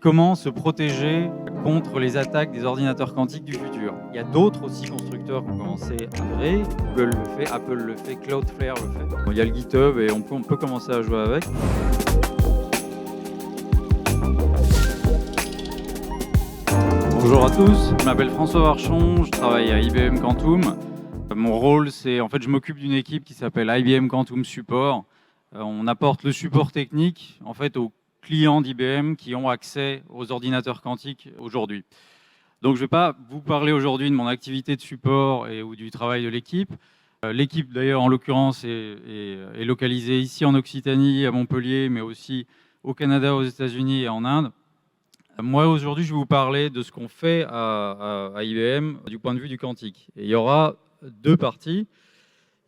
comment se protéger contre les attaques des ordinateurs quantiques du futur. Il y a d'autres aussi constructeurs qui ont commencé à œuvrer. Google le fait, Apple le fait, Cloudflare le fait. Bon, il y a le GitHub et on peut commencer à jouer avec. Bonjour à tous, je m'appelle François Varchon, je travaille à IBM Quantum. Mon rôle, c'est je m'occupe d'une équipe qui s'appelle IBM Quantum Support. On apporte le support technique aux clients d'IBM qui ont accès aux ordinateurs quantiques aujourd'hui. Donc je ne vais pas vous parler aujourd'hui de mon activité de support ou du travail de l'équipe. L'équipe d'ailleurs en l'occurrence est localisée ici en Occitanie, à Montpellier, mais aussi au Canada, aux États-Unis et en Inde. Moi aujourd'hui je vais vous parler de ce qu'on fait à IBM du point de vue du quantique. Et il y aura deux parties.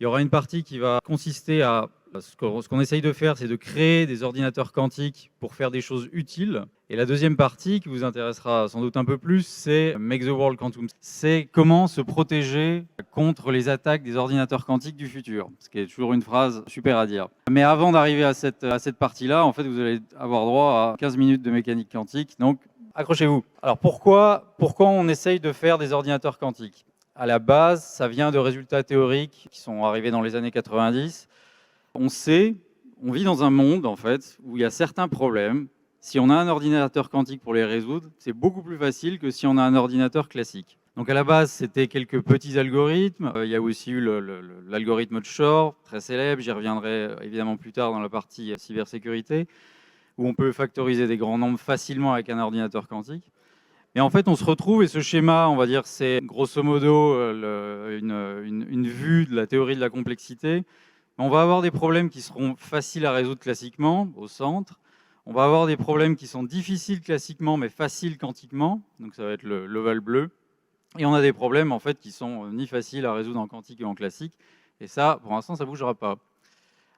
Il y aura une partie qui va consister à... Ce qu'on essaye de faire, c'est de créer des ordinateurs quantiques pour faire des choses utiles. Et la deuxième partie, qui vous intéressera sans doute un peu plus, c'est Make the World Quantum. C'est comment se protéger contre les attaques des ordinateurs quantiques du futur. Ce qui est toujours une phrase super à dire. Mais avant d'arriver à cette partie-là, vous allez avoir droit à 15 minutes de mécanique quantique. Donc, accrochez-vous. Alors, pourquoi on essaye de faire des ordinateurs quantiques ? À la base, ça vient de résultats théoriques qui sont arrivés dans les années 90. On vit dans un monde où il y a certains problèmes. Si on a un ordinateur quantique pour les résoudre, c'est beaucoup plus facile que si on a un ordinateur classique. Donc à la base, c'était quelques petits algorithmes. Il y a aussi eu l'algorithme de Shor, très célèbre. J'y reviendrai évidemment plus tard dans la partie cybersécurité, où on peut factoriser des grands nombres facilement avec un ordinateur quantique. Et on se retrouve, et ce schéma, c'est grosso modo une vue de la théorie de la complexité. On va avoir des problèmes qui seront faciles à résoudre classiquement, au centre. On va avoir des problèmes qui sont difficiles classiquement, mais faciles quantiquement. Donc ça va être l'ovale bleu. Et on a des problèmes qui sont ni faciles à résoudre en quantique ou en classique. Et ça, pour l'instant, ça ne bougera pas.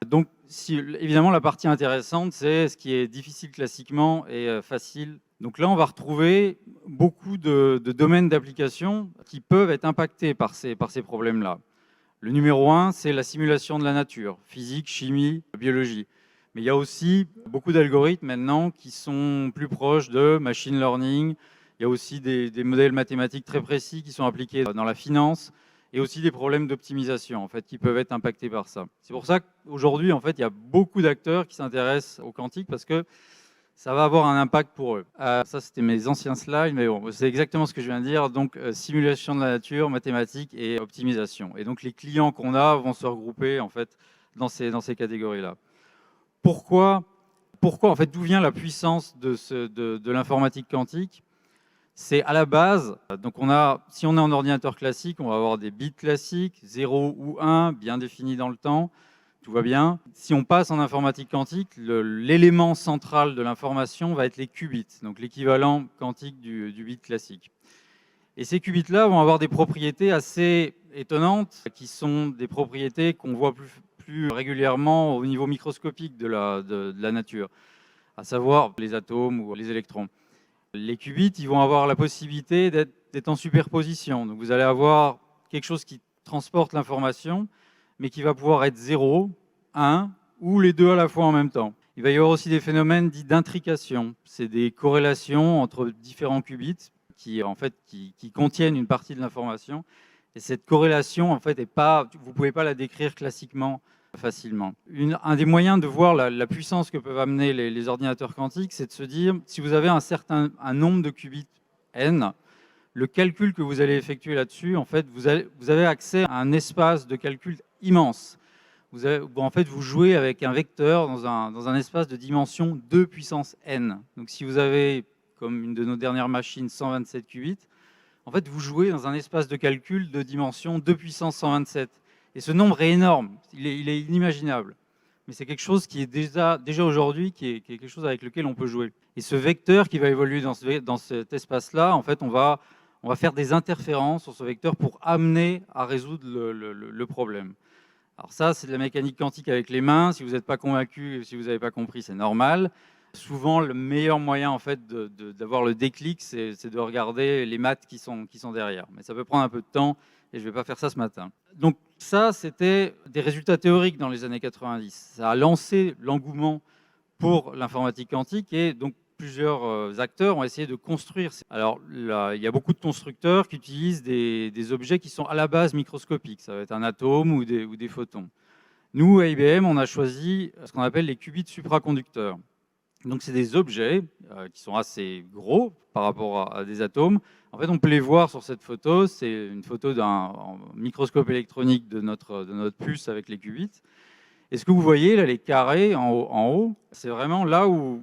Donc, évidemment, la partie intéressante, c'est ce qui est difficile classiquement et facile. Donc là, on va retrouver beaucoup de domaines d'application qui peuvent être impactés par ces problèmes-là. Le numéro 1, c'est la simulation de la nature, physique, chimie, biologie. Mais il y a aussi beaucoup d'algorithmes maintenant qui sont plus proches de machine learning. Il y a aussi des modèles mathématiques très précis qui sont appliqués dans la finance et aussi des problèmes d'optimisation qui peuvent être impactés par ça. C'est pour ça qu'aujourd'hui, il y a beaucoup d'acteurs qui s'intéressent au quantique parce que ça va avoir un impact pour eux. Ça, c'était mes anciens slides, mais bon, c'est exactement ce que je viens de dire. Donc, simulation de la nature, mathématiques et optimisation. Et donc, les clients qu'on a vont se regrouper dans ces catégories-là. Pourquoi d'où vient la puissance de l'informatique quantique ? C'est à la base, si on est en ordinateur classique, on va avoir des bits classiques, 0 ou 1, bien définis dans le temps. Tout va bien. Si on passe en informatique quantique, l'élément central de l'information va être les qubits, donc l'équivalent quantique du bit classique. Et ces qubits-là vont avoir des propriétés assez étonnantes, qui sont des propriétés qu'on voit plus régulièrement au niveau microscopique de la nature, à savoir les atomes ou les électrons. Les qubits, ils vont avoir la possibilité d'être en superposition. Donc vous allez avoir quelque chose qui transporte l'information, mais qui va pouvoir être 0, 1 ou les deux à la fois en même temps. Il va y avoir aussi des phénomènes dits d'intrication. C'est des corrélations entre différents qubits qui contiennent une partie de l'information. Et cette corrélation, vous ne pouvez pas la décrire classiquement facilement. Un des moyens de voir la puissance que peuvent amener les ordinateurs quantiques, c'est de se dire, si vous avez un nombre de qubits n, le calcul que vous allez effectuer là-dessus, vous avez accès à un espace de calcul immense. Vous jouez avec un vecteur dans un espace de dimension 2 puissance n. Donc si vous avez, comme une de nos dernières machines, 127 qubits, vous jouez dans un espace de calcul de dimension 2 puissance 127. Et ce nombre est énorme, il est inimaginable. Mais c'est quelque chose qui est déjà aujourd'hui, qui est quelque chose avec lequel on peut jouer. Et ce vecteur qui va évoluer dans cet espace-là, on va faire des interférences sur ce vecteur pour amener à résoudre le problème. Alors ça, c'est de la mécanique quantique avec les mains. Si vous n'êtes pas convaincu, si vous n'avez pas compris, c'est normal. Souvent, le meilleur moyen d'avoir le déclic, c'est de regarder les maths qui sont derrière. Mais ça peut prendre un peu de temps et je ne vais pas faire ça ce matin. Donc ça, c'était des résultats théoriques dans les années 90. Ça a lancé l'engouement pour l'informatique quantique et donc plusieurs acteurs ont essayé de construire. Alors là, il y a beaucoup de constructeurs qui utilisent des objets qui sont à la base microscopiques. Ça va être un atome ou des photons. Nous, à IBM, on a choisi ce qu'on appelle les qubits supraconducteurs. Donc, c'est des objets qui sont assez gros par rapport à des atomes. En fait, on peut les voir sur cette photo. C'est une photo d'un microscope électronique de notre puce avec les qubits. Et ce que vous voyez, là, les carrés en haut, c'est vraiment là où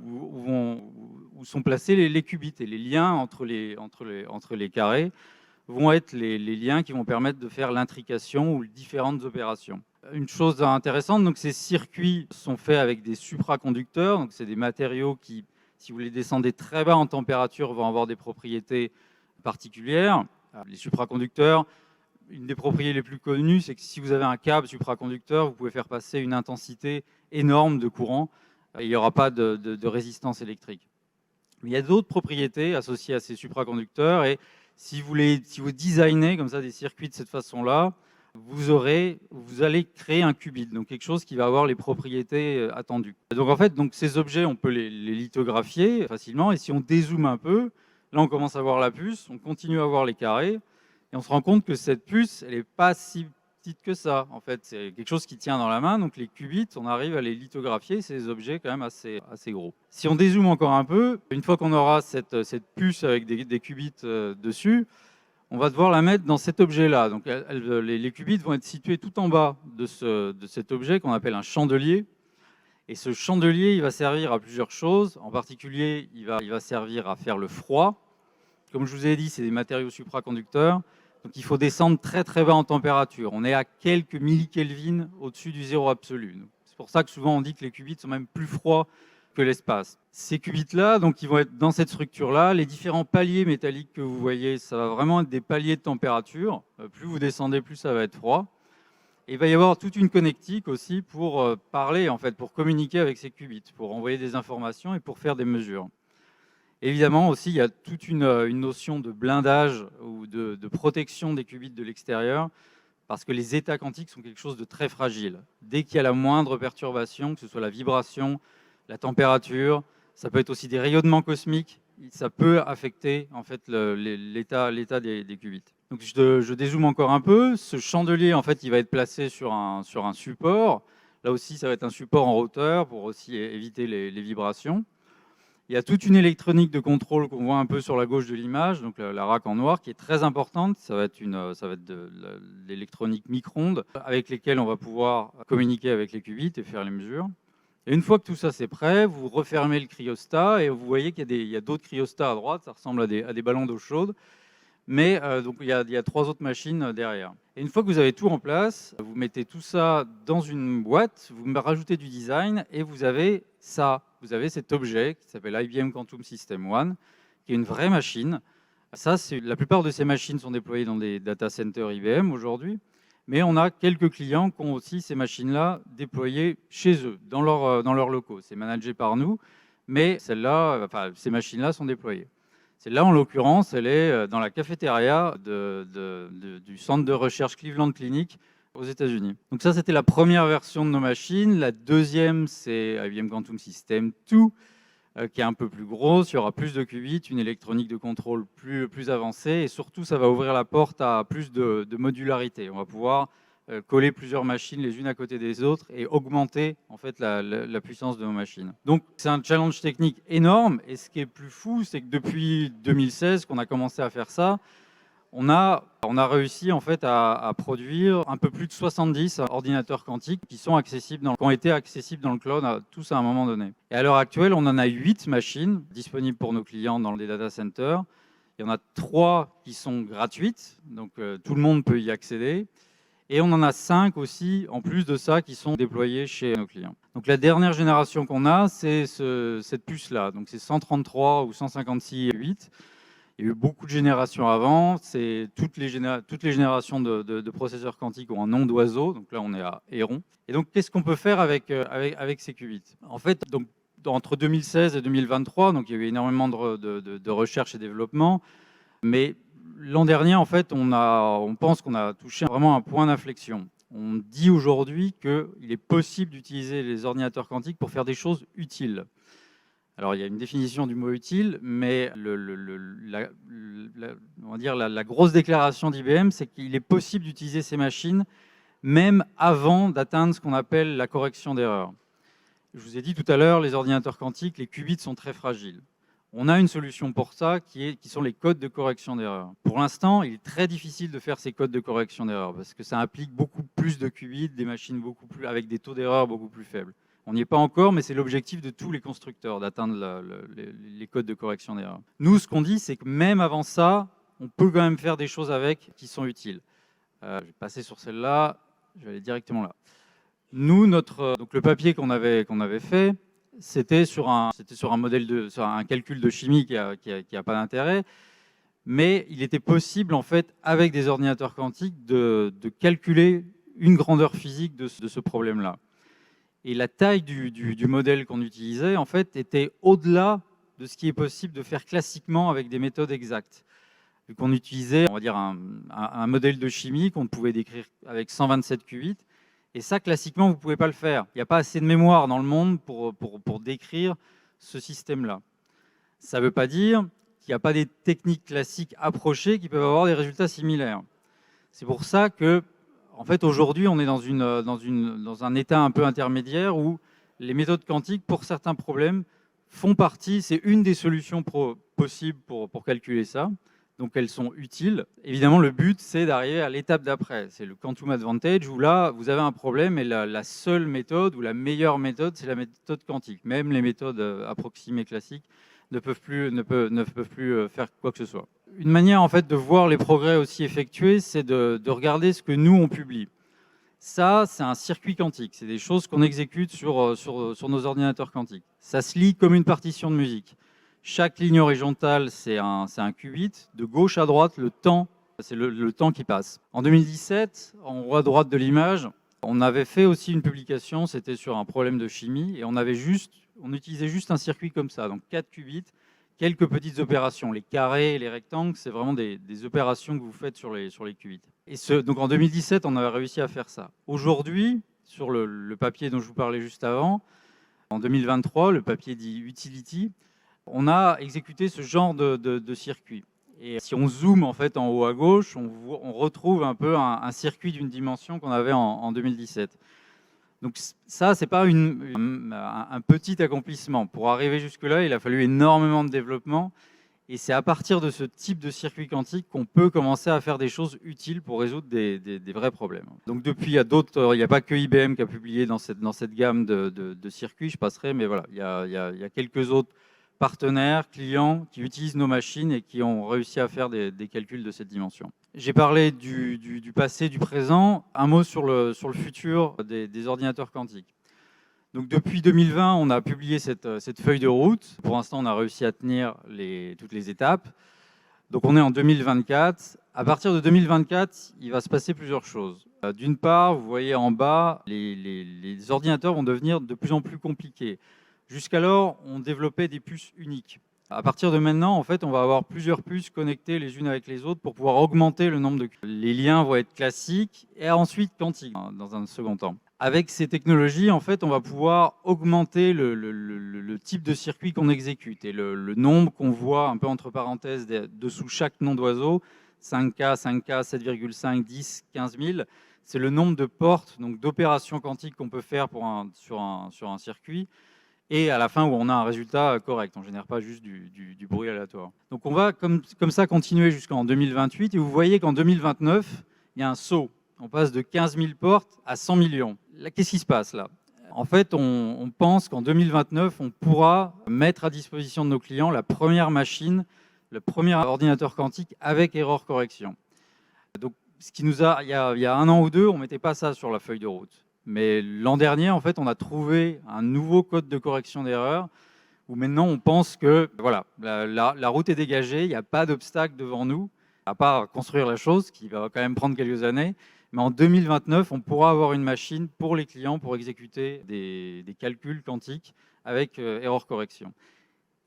sont placés les qubits. Et les liens entre les carrés vont être les liens qui vont permettre de faire l'intrication ou différentes opérations. Une chose intéressante, donc ces circuits sont faits avec des supraconducteurs. Donc c'est des matériaux qui, si vous les descendez très bas en température, vont avoir des propriétés particulières. Les supraconducteurs, une des propriétés les plus connues, c'est que si vous avez un câble supraconducteur, vous pouvez faire passer une intensité énorme de courant. Il n'y aura pas de résistance électrique. Mais il y a d'autres propriétés associées à ces supraconducteurs. Et si vous designez comme ça des circuits de cette façon-là, vous allez créer un qubit, donc quelque chose qui va avoir les propriétés attendues. Donc en fait, ces objets, on peut les lithographier facilement. Et si on dézoome un peu, là on commence à voir la puce, on continue à voir les carrés. Et on se rend compte que cette puce, elle n'est pas si petite que ça. En fait, c'est quelque chose qui tient dans la main. Donc les qubits, on arrive à les lithographier. C'est des objets quand même assez gros. Si on dézoome encore un peu, une fois qu'on aura cette puce avec des qubits dessus, on va devoir la mettre dans cet objet-là. Donc les qubits vont être situés tout en bas de cet objet qu'on appelle un chandelier. Et ce chandelier, il va servir à plusieurs choses. En particulier, il va servir à faire le froid. Comme je vous ai dit, c'est des matériaux supraconducteurs. Donc il faut descendre très très bas en température. On est à quelques millikelvins au-dessus du zéro absolu. C'est pour ça que souvent on dit que les qubits sont même plus froids que l'espace. Ces qubits-là, donc ils vont être dans cette structure-là. Les différents paliers métalliques que vous voyez, ça va vraiment être des paliers de température. Plus vous descendez, plus ça va être froid. Et il va y avoir toute une connectique aussi pour parler, en fait, pour communiquer avec ces qubits, pour envoyer des informations et pour faire des mesures. Évidemment aussi, il y a toute une notion de blindage ou de protection des qubits de l'extérieur, parce que les états quantiques sont quelque chose de très fragile. Dès qu'il y a la moindre perturbation, que ce soit la vibration, la température, ça peut être aussi des rayonnements cosmiques, ça peut affecter en fait l'état des qubits. Donc je dézoome encore un peu. Ce chandelier, en fait, il va être placé sur un support. Là aussi, ça va être un support en hauteur pour aussi éviter les vibrations. Il y a toute une électronique de contrôle qu'on voit un peu sur la gauche de l'image, donc la rack en noir, qui est très importante. Ça va être de l'électronique micro-ondes avec lesquelles on va pouvoir communiquer avec les qubits et faire les mesures. Et une fois que tout ça c'est prêt, vous refermez le cryostat et vous voyez qu'il y a d'autres cryostats à droite. Ça ressemble à des ballons d'eau chaude. Mais donc il y a 3 autres machines derrière. Et une fois que vous avez tout en place, vous mettez tout ça dans une boîte, vous rajoutez du design et vous avez ça. Vous avez cet objet qui s'appelle IBM Quantum System One, qui est une vraie machine. La plupart de ces machines sont déployées dans des data centers IBM aujourd'hui, mais on a quelques clients qui ont aussi ces machines-là déployées chez eux, dans leurs locaux. C'est managé par nous, mais ces machines-là sont déployées. Celle-là, en l'occurrence, elle est dans la cafétéria du centre de recherche Cleveland Clinic aux États-Unis. Donc ça, c'était la première version de nos machines. La deuxième, c'est IBM Quantum System 2, qui est un peu plus grosse. Il y aura plus de qubits, une électronique de contrôle plus avancée. Et surtout, ça va ouvrir la porte à plus de modularité. On va pouvoir coller plusieurs machines les unes à côté des autres et augmenter en fait la puissance de nos machines. Donc c'est un challenge technique énorme, et ce qui est plus fou, c'est que depuis 2016 qu'on a commencé à faire ça, on a réussi en fait à produire un peu plus de 70 ordinateurs quantiques qui ont été accessibles dans le cloud tous à un moment donné. Et à l'heure actuelle, on en a 8 machines disponibles pour nos clients dans les data centers. Il y en a 3 qui sont gratuites, donc tout le monde peut y accéder. Et on en a 5 aussi, en plus de ça, qui sont déployés chez nos clients. Donc la dernière génération qu'on a, c'est cette puce-là. Donc c'est 133 ou 156.8. Il y a eu beaucoup de générations avant. Toutes les générations de processeurs quantiques ont un nom d'oiseau. Donc là, on est à Héron. Et donc, qu'est-ce qu'on peut faire avec ces qubits? En fait, donc, entre 2016 et 2023, donc, il y a eu énormément de recherche et développement. Mais l'an dernier, en fait, on pense qu'on a touché vraiment un point d'inflexion. On dit aujourd'hui qu'il est possible d'utiliser les ordinateurs quantiques pour faire des choses utiles. Alors, il y a une définition du mot utile, mais on va dire la grosse déclaration d'IBM, c'est qu'il est possible d'utiliser ces machines même avant d'atteindre ce qu'on appelle la correction d'erreur. Je vous ai dit tout à l'heure, les ordinateurs quantiques, les qubits sont très fragiles. On a une solution pour ça qui sont les codes de correction d'erreur. Pour l'instant, il est très difficile de faire ces codes de correction d'erreur parce que ça implique beaucoup plus de qubits, des machines avec des taux d'erreur beaucoup plus faibles. On n'y est pas encore, mais c'est l'objectif de tous les constructeurs d'atteindre les codes de correction d'erreur. Nous, ce qu'on dit, c'est que même avant ça, on peut quand même faire des choses avec qui sont utiles. Je vais passer sur celle-là, je vais aller directement là. Nous, donc le papier qu'on avait fait, c'était sur un sur un calcul de chimie qui a pas d'intérêt, mais il était possible en fait avec des ordinateurs quantiques de calculer une grandeur physique de ce problème-là. Et la taille du modèle qu'on utilisait en fait était au-delà de ce qui est possible de faire classiquement avec des méthodes exactes. Vu qu'on utilisait, on va dire un modèle de chimie qu'on pouvait décrire avec 127 qubits. Et ça, classiquement, vous ne pouvez pas le faire. Il n'y a pas assez de mémoire dans le monde pour décrire ce système-là. Ça ne veut pas dire qu'il n'y a pas des techniques classiques approchées qui peuvent avoir des résultats similaires. C'est pour ça que, en fait, aujourd'hui, on est dans un état un peu intermédiaire où les méthodes quantiques, pour certains problèmes, font partie, c'est une des solutions possibles pour calculer ça. Donc elles sont utiles. Évidemment, le but, c'est d'arriver à l'étape d'après. C'est le quantum advantage, où là, vous avez un problème et la seule méthode, ou la meilleure méthode, c'est la méthode quantique. Même les méthodes approximées classiques ne peuvent plus faire quoi que ce soit. Une manière, en fait, de voir les progrès aussi effectués, c'est de regarder ce que nous, on publie. Ça, c'est un circuit quantique. C'est des choses qu'on exécute sur nos ordinateurs quantiques. Ça se lit comme une partition de musique. Chaque ligne horizontale, c'est un qubit. De gauche à droite, le temps, c'est le temps qui passe. En 2017, en haut à droite de l'image, on avait fait aussi une publication, c'était sur un problème de chimie, et on utilisait juste un circuit comme ça, donc 4 qubits, quelques petites opérations. Les carrés et les rectangles, c'est vraiment des opérations que vous faites sur les qubits. Donc en 2017, on avait réussi à faire ça. Aujourd'hui, sur le papier dont je vous parlais juste avant, en 2023, le papier dit Utility, on a exécuté ce genre de circuit. Et si on zoome en fait en haut à gauche, on retrouve un peu un circuit d'une dimension qu'on avait en 2017. Donc ça, c'est pas un petit accomplissement. Pour arriver jusque-là, il a fallu énormément de développement. Et c'est à partir de ce type de circuit quantique qu'on peut commencer à faire des choses utiles pour résoudre des vrais problèmes. Donc depuis, il n'y a pas que IBM qui a publié dans cette gamme de circuits, je passerai, mais voilà, il y a quelques autres partenaires, clients qui utilisent nos machines et qui ont réussi à faire des calculs de cette dimension. J'ai parlé du passé, du présent. Un mot sur le futur des ordinateurs quantiques. Donc depuis 2020, on a publié cette feuille de route. Pour l'instant, on a réussi à tenir toutes les étapes. Donc on est en 2024. À partir de 2024, il va se passer plusieurs choses. D'une part, vous voyez en bas, les ordinateurs vont devenir de plus en plus compliqués. Jusqu'alors, on développait des puces uniques. À partir de maintenant, en fait, on va avoir plusieurs puces connectées les unes avec les autres pour pouvoir augmenter le nombre de qubits. Les liens vont être classiques et ensuite quantiques dans un second temps. Avec ces technologies, en fait, on va pouvoir augmenter le type de circuit qu'on exécute et le nombre qu'on voit un peu entre parenthèses dessous chaque nom d'oiseau, 5K, 5K, 7,5, 10, 15 000. C'est le nombre de portes, donc d'opérations quantiques qu'on peut faire sur un circuit. Et à la fin où on a un résultat correct. On ne génère pas juste du bruit aléatoire. Donc on va comme ça continuer jusqu'en 2028. Et vous voyez qu'en 2029, il y a un saut. On passe de 15 000 portes à 100 millions. Qu'est-ce qui se passe là? En fait, on pense qu'en 2029, on pourra mettre à disposition de nos clients la première machine, le premier ordinateur quantique avec erreur correction. Donc, il y a un an ou deux, on ne mettait pas ça sur la feuille de route. Mais l'an dernier, en fait, on a trouvé un nouveau code de correction d'erreur où maintenant on pense que voilà, la route est dégagée, il n'y a pas d'obstacle devant nous, à part construire la chose, qui va quand même prendre quelques années. Mais en 2029, on pourra avoir une machine pour les clients pour exécuter des calculs quantiques avec erreur correction.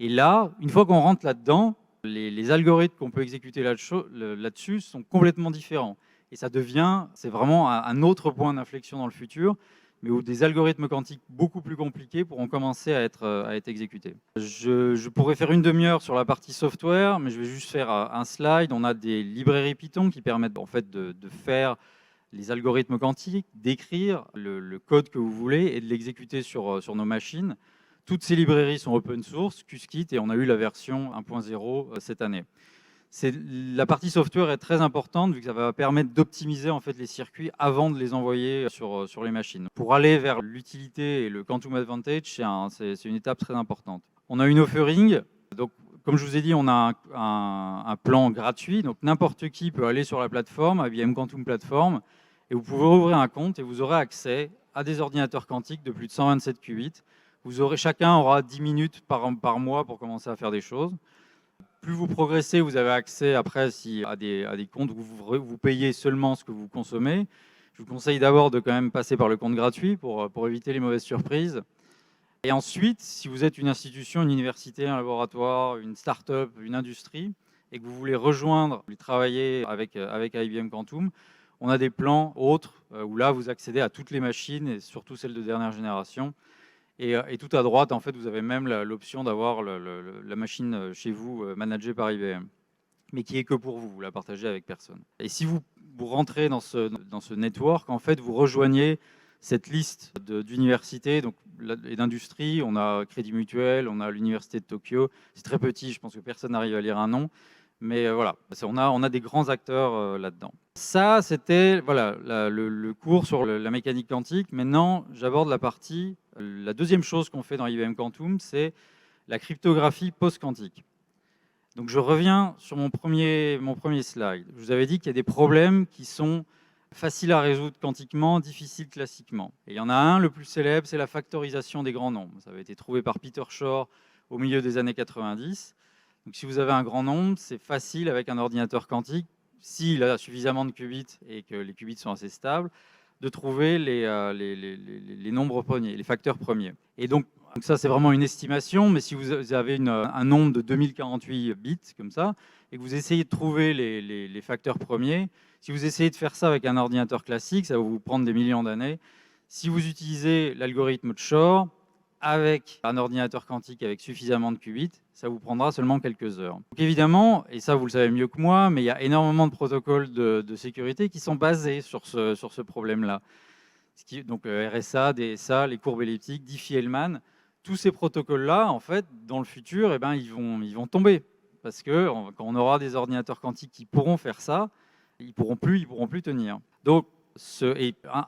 Et là, une fois qu'on rentre là-dedans, les algorithmes qu'on peut exécuter là-dessus sont complètement différents. Et c'est vraiment un autre point d'inflexion dans le futur. mais où des algorithmes quantiques beaucoup plus compliqués pourront commencer à être exécutés. Je pourrais faire une demi-heure sur la partie software, mais je vais juste faire un slide. On a des librairies Python qui permettent en fait de faire les algorithmes quantiques, d'écrire le code que vous voulez et de l'exécuter sur nos machines. Toutes ces librairies sont open source, Qiskit, et on a eu la version 1.0 cette année. La partie software est très importante vu que ça va permettre d'optimiser en fait les circuits avant de les envoyer sur les machines. Pour aller vers l'utilité et le Quantum Advantage, c'est une étape très importante. On a une offering. Donc, comme je vous ai dit, on a un plan gratuit. Donc, n'importe qui peut aller sur la plateforme, IBM Quantum Platform, et vous pouvez ouvrir un compte et vous aurez accès à des ordinateurs quantiques de plus de 127 qubits. Chacun aura 10 minutes par mois pour commencer à faire des choses. Plus vous progressez, vous avez accès après à des comptes où vous payez seulement ce que vous consommez. Je vous conseille d'abord de quand même passer par le compte gratuit pour éviter les mauvaises surprises. Et ensuite, si vous êtes une institution, une université, un laboratoire, une start-up, une industrie, et que vous voulez rejoindre, travailler avec IBM Quantum, on a des plans autres où là, vous accédez à toutes les machines, et surtout celles de dernière génération. Et tout à droite, en fait, vous avez même l'option d'avoir la machine chez vous managée par IBM, mais qui est que pour vous, vous la partagez avec personne. Et si vous rentrez dans ce network, en fait, vous rejoignez cette liste d'universités et d'industries. On a Crédit Mutuel, on a l'Université de Tokyo. C'est très petit, je pense que personne n'arrive à lire un nom. Mais voilà, on a des grands acteurs là-dedans. Ça, c'était voilà, le cours sur la mécanique quantique. Maintenant, j'aborde la deuxième chose qu'on fait dans IBM Quantum, c'est la cryptographie post-quantique. Donc, je reviens sur mon premier slide. Je vous avais dit qu'il y a des problèmes qui sont faciles à résoudre quantiquement, difficiles classiquement. Et il y en a un, le plus célèbre, c'est la factorisation des grands nombres. Ça avait été trouvé par Peter Shor au milieu des années 90. Donc, si vous avez un grand nombre, c'est facile avec un ordinateur quantique, s'il a suffisamment de qubits et que les qubits sont assez stables, de trouver les nombres premiers, les facteurs premiers. Et donc ça, c'est vraiment une estimation, mais si vous avez un nombre de 2048 bits, comme ça, et que vous essayez de trouver les facteurs premiers, si vous essayez de faire ça avec un ordinateur classique, ça va vous prendre des millions d'années. Si vous utilisez l'algorithme de Shor, avec un ordinateur quantique avec suffisamment de qubits, ça vous prendra seulement quelques heures. Donc évidemment, et ça vous le savez mieux que moi, mais il y a énormément de protocoles de sécurité qui sont basés sur ce problème-là. Donc RSA, DSA, les courbes elliptiques, Diffie-Hellman, tous ces protocoles-là, en fait, dans le futur, ils vont tomber. Parce que quand on aura des ordinateurs quantiques qui pourront faire ça, ils pourront plus tenir. Donc,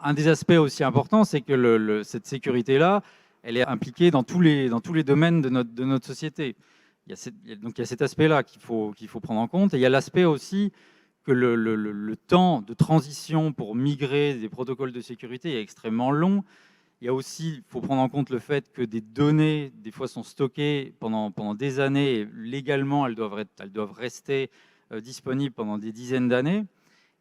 un des aspects aussi importants, c'est que cette sécurité-là, elle est impliquée dans tous les domaines de notre société. Il y a cet aspect-là qu'il faut prendre en compte. Et il y a l'aspect aussi que le temps de transition pour migrer des protocoles de sécurité est extrêmement long. Il faut prendre en compte le fait que des données, des fois, sont stockées pendant des années. Et légalement, elles doivent rester disponibles pendant des dizaines d'années.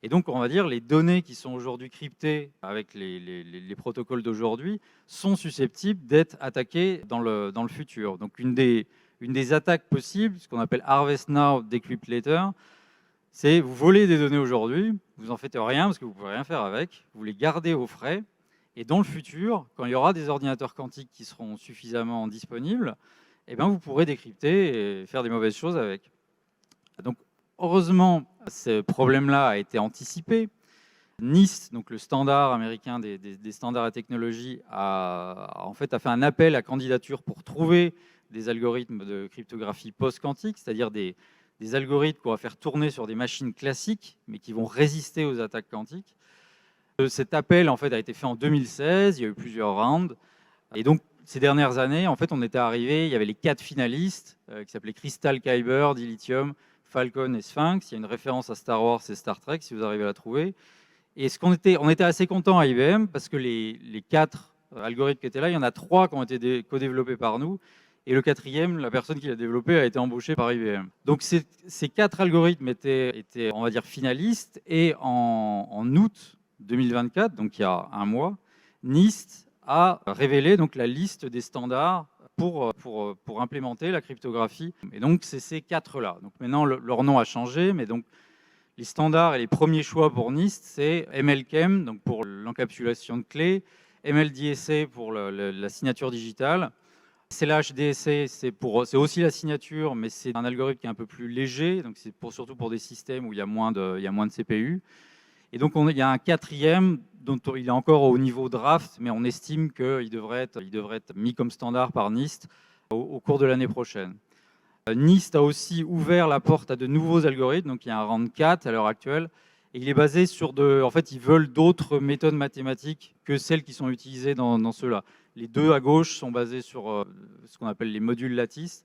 Et donc, on va dire, les données qui sont aujourd'hui cryptées avec les protocoles d'aujourd'hui sont susceptibles d'être attaquées dans le futur. Donc, une des attaques possibles, ce qu'on appelle Harvest Now, Decrypt Later, c'est vous volez des données aujourd'hui, vous n'en faites rien parce que vous ne pouvez rien faire avec, vous les gardez au frais, et dans le futur, quand il y aura des ordinateurs quantiques qui seront suffisamment disponibles, eh bien, vous pourrez décrypter et faire des mauvaises choses avec. Donc, heureusement, ce problème-là a été anticipé. NIST, donc le standard américain des standards et technologies, a fait un appel à candidature pour trouver des algorithmes de cryptographie post-quantique, c'est-à-dire des algorithmes qu'on va faire tourner sur des machines classiques, mais qui vont résister aux attaques quantiques. Cet appel a été fait en 2016, il y a eu plusieurs rounds. Et donc, ces dernières années, on était arrivé, il y avait les 4 finalistes qui s'appelaient Crystal, Kyber, Dilithium, Falcon et Sphinx. Il y a une référence à Star Wars et Star Trek, si vous arrivez à la trouver. Et on était assez contents à IBM parce que les 4 algorithmes qui étaient là, il y en a 3 qui ont été co-développés par nous. Et le 4e, la personne qui l'a développé a été embauchée par IBM. Donc ces 4 algorithmes étaient, on va dire, finalistes. Et en août 2024, donc il y a un mois, NIST a révélé donc la liste des standards pour implémenter la cryptographie. Et donc, c'est ces 4-là. Donc maintenant, leur nom a changé, mais donc les standards et les premiers choix pour NIST, c'est MLChem, donc pour l'encapsulation de clés, MLDSA pour la signature digitale. CLH-DSA, c'est aussi la signature, mais c'est un algorithme qui est un peu plus léger, donc c'est surtout pour des systèmes où il y a moins de CPU. Et donc il y a un quatrième dont il est encore au niveau draft, mais on estime qu'il devrait être mis comme standard par NIST au cours de l'année prochaine. NIST a aussi ouvert la porte à de nouveaux algorithmes, donc il y a un round 4 à l'heure actuelle, et il est basé sur en fait, ils veulent d'autres méthodes mathématiques que celles qui sont utilisées dans ceux-là. Les deux à gauche sont basés sur ce qu'on appelle les modules lattice.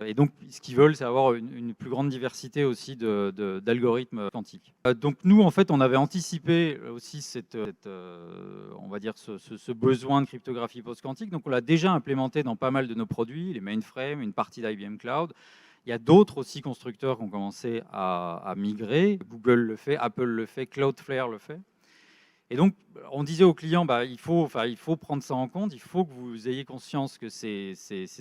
Et donc, ce qu'ils veulent, c'est avoir une plus grande diversité aussi d'algorithmes quantiques. Donc, nous, en fait, on avait anticipé aussi on va dire ce besoin de cryptographie post-quantique. Donc, on l'a déjà implémenté dans pas mal de nos produits, les mainframes, une partie d'IBM Cloud. Il y a d'autres aussi constructeurs qui ont commencé à migrer. Google le fait, Apple le fait, Cloudflare le fait. Et donc, on disait aux clients, il faut prendre ça en compte, il faut que vous ayez conscience que ces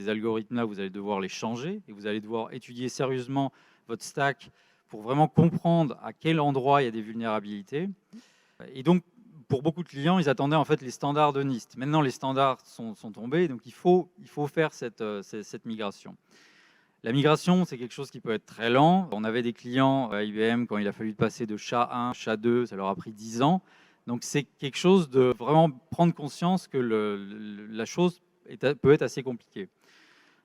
algorithmes-là, vous allez devoir les changer et vous allez devoir étudier sérieusement votre stack pour vraiment comprendre à quel endroit il y a des vulnérabilités. Et donc, pour beaucoup de clients, ils attendaient en fait les standards de NIST. Maintenant, les standards sont tombés, donc il faut faire cette migration. La migration, c'est quelque chose qui peut être très lent. On avait des clients à IBM, quand il a fallu passer de SHA-1 à SHA-2, ça leur a pris 10 ans. Donc c'est quelque chose de vraiment prendre conscience que la chose peut être assez compliquée.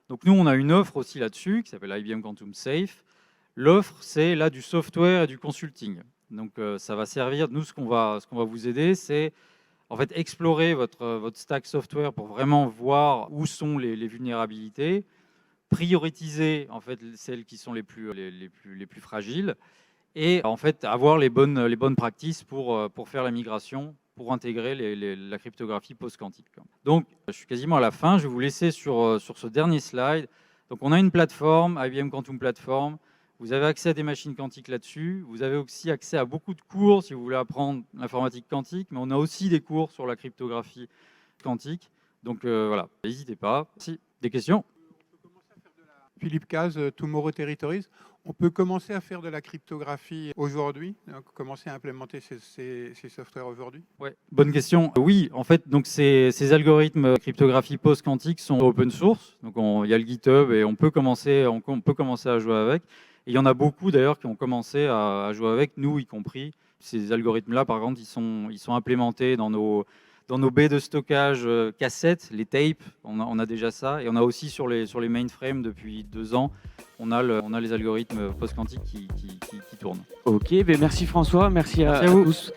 Donc nous, on a une offre aussi là-dessus qui s'appelle IBM Quantum Safe. L'offre, c'est là du software et du consulting. Donc ça va servir, nous, ce qu'on va vous aider, c'est en fait explorer votre stack software pour vraiment voir où sont les vulnérabilités, prioriser en fait celles qui sont les plus fragiles, et en fait avoir les bonnes pratiques pour faire la migration, pour intégrer la cryptographie post-quantique. Donc, je suis quasiment à la fin. Je vais vous laisser sur ce dernier slide. Donc, on a une plateforme, IBM Quantum Platform. Vous avez accès à des machines quantiques là-dessus. Vous avez aussi accès à beaucoup de cours si vous voulez apprendre l'informatique quantique, mais on a aussi des cours sur la cryptographie quantique. Donc, voilà, n'hésitez pas. Si, des questions? Philippe Caz, Tomorrow Territories. On peut commencer à faire de la cryptographie aujourd'hui, commencer à implémenter ces softwares aujourd'hui? Ouais, bonne question. Oui, en fait, donc ces algorithmes cryptographie post-quantique sont open source. Donc il y a le GitHub et on peut commencer à jouer avec. Et il y en a beaucoup d'ailleurs qui ont commencé à jouer avec, nous y compris. Ces algorithmes-là, par contre, ils sont implémentés dans nos baies de stockage cassettes, les tapes, on a déjà ça. Et on a aussi sur les mainframes depuis 2 ans, on a les algorithmes post-quantiques qui tournent. Ok, merci François, merci à vous. tous.